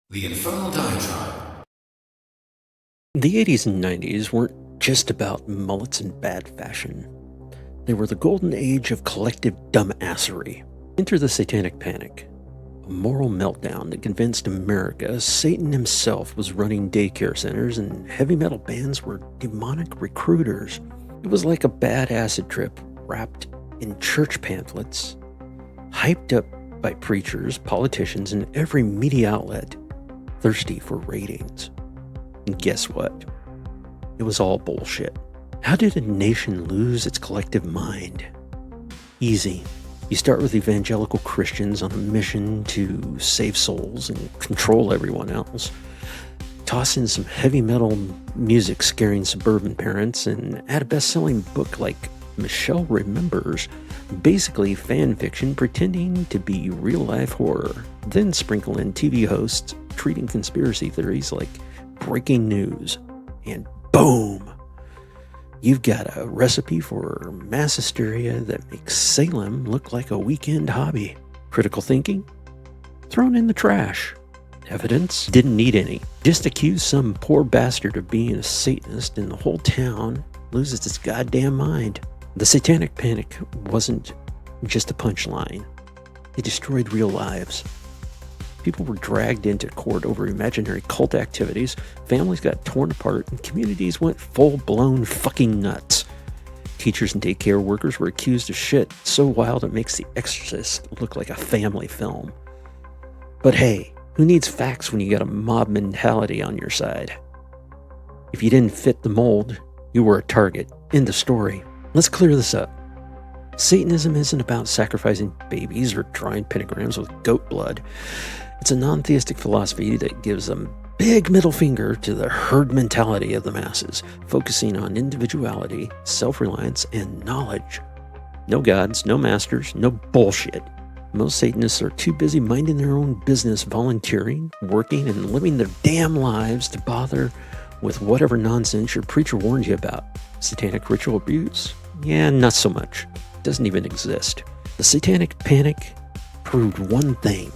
The Infernal Diatribe. The 80s and 90s weren't just about mullets and bad fashion. They were the golden age of collective dumbassery. Enter the Satanic Panic, a moral meltdown that convinced America Satan himself was running daycare centers and heavy metal bands were demonic recruiters. It was like a bad acid trip wrapped in church pamphlets, hyped up by preachers, politicians, and every media outlet thirsty for ratings. And guess what? It was all bullshit. How did a nation lose its collective mind? Easy. You start with evangelical Christians on a mission to save souls and control everyone else. Toss in some heavy metal music scaring suburban parents and add a best-selling book like Michelle Remembers, basically fan fiction pretending to be real-life horror. Then sprinkle in TV hosts treating conspiracy theories like breaking news, and boom! You've got a recipe for mass hysteria that makes Salem look like a weekend hobby. Critical thinking? Thrown in the trash. Evidence? Didn't need any. Just accuse some poor bastard of being a Satanist and the whole town loses its goddamn mind. The Satanic Panic wasn't just a punchline. It destroyed real lives. People were dragged into court over imaginary cult activities, families got torn apart, and communities went full-blown fucking nuts. Teachers and daycare workers were accused of shit so wild it makes The Exorcist look like a family film. But hey, who needs facts when you got a mob mentality on your side? If you didn't fit the mold, you were a target. End of story. Let's clear this up. Satanism isn't about sacrificing babies or drawing pentagrams with goat blood. It's a non-theistic philosophy that gives a big middle finger to the herd mentality of the masses, focusing on individuality, self-reliance, and knowledge. No gods, no masters, no bullshit. Most Satanists are too busy minding their own business, volunteering, working, and living their damn lives to bother with whatever nonsense your preacher warned you about. Satanic ritual abuse? Yeah, not so much. It doesn't even exist. The Satanic Panic proved one thing.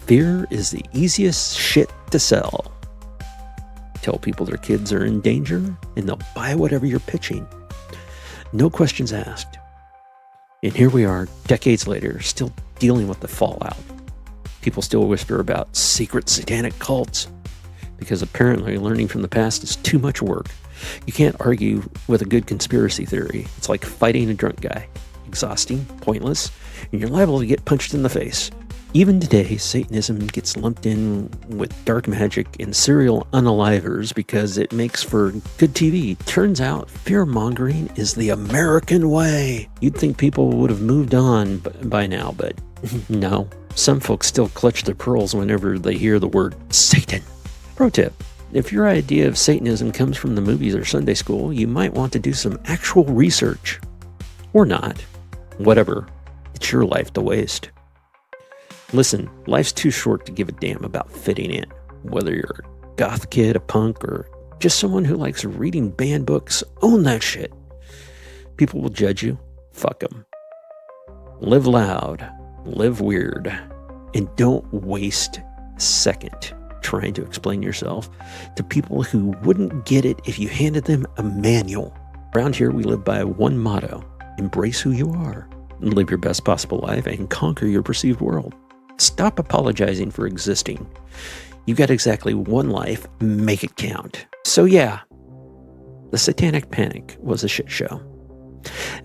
Fear is the easiest shit to sell. Tell people their kids are in danger, and they'll buy whatever you're pitching. No questions asked. And here we are, decades later, still dealing with the fallout. People still whisper about secret satanic cults, because apparently learning from the past is too much work. You can't argue with a good conspiracy theory. It's like fighting a drunk guy. Exhausting, pointless, and you're liable to get punched in the face. Even today, Satanism gets lumped in with dark magic and serial unalivers because it makes for good TV. Turns out, fear-mongering is the American way. You'd think people would have moved on by now, but no. Some folks still clutch their pearls whenever they hear the word Satan. Pro tip. If your idea of Satanism comes from the movies or Sunday school, you might want to do some actual research. Or not. Whatever. It's your life to waste. Listen, life's too short to give a damn about fitting in. Whether you're a goth kid, a punk, or just someone who likes reading banned books, own that shit. People will judge you. Fuck them. Live loud. Live weird. And don't waste a second trying to explain yourself to people who wouldn't get it if you handed them a manual. Around here, we live by one motto. Embrace who you are. Live your best possible life and conquer your perceived world. Stop apologizing for existing. You got exactly one life. Make it count. So yeah, the Satanic Panic was a shit show.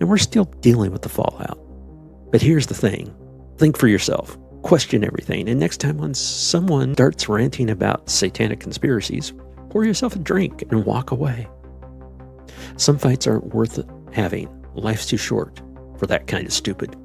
And we're still dealing with the fallout. But here's the thing. Think for yourself. Question everything. And next time when someone starts ranting about satanic conspiracies, pour yourself a drink and walk away. Some fights aren't worth having. Life's too short for that kind of stupid.